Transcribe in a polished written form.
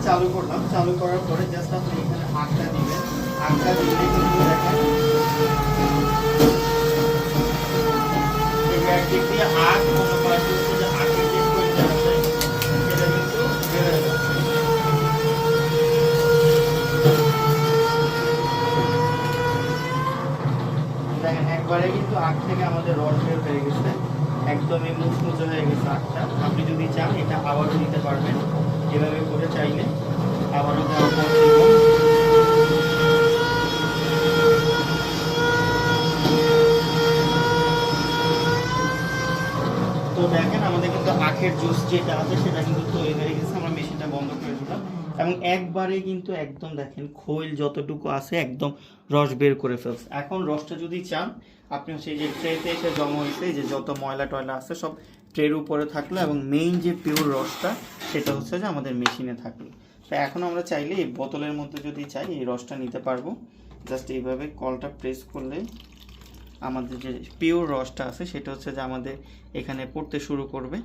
চালু করলাম, চালু করার পরে জাস্ট আপনি এখানে আঁকটা দিবেন, আঁকটা দিলে কিন্তু দেখেন এই একদিক দিয়ে আঁক কোনো পাশে হচ্ছে যে আঁকের যে কোয়েলটা আছে সেটা কিন্তু বের হয়ে যাচ্ছে। দেখেন একবারে কিন্তু আঁক থেকে আমাদের রড বের হয়ে গেছে, একদমই মুচমুচে হয়ে গেছে আঁকটা। আপনি যদি চান এটা আবারও দিতে পারবেন, এভাবে করে চাইলে আবারও দেওয়ার পর দেখুন তো দেখেন আমাদের কিন্তু আখের জুস যেটা আছে সেটা কিন্তু তৈরি হয়ে গেছে। আমরা মেশিনটা বন্ধ করে দিলাম এবং একবারে কিন্তু একদম দেখেন খৈল যতটুকু আছে একদম রস বের করে ফেলছে। এখন রসটা যদি চান আপনি হচ্ছে এই যে ট্রেতে এসে জমা হয়েছে, যে যত ময়লা টয়লা আছে সব ট্রের উপরে থাকলো এবং মেইন যে পিওর রসটা সেটা হচ্ছে যে আমাদের মেশিনে থাকলো। তো এখন আমরা চাইলে এই বোতলের মধ্যে যদি চাই এই রসটা নিতে পারবো। জাস্ট এইভাবে কলটা প্রেস করলে আমাদের যে পিওর রসটা আছে সেটা হচ্ছে যে আমাদের এখানে পড়তে শুরু করবে।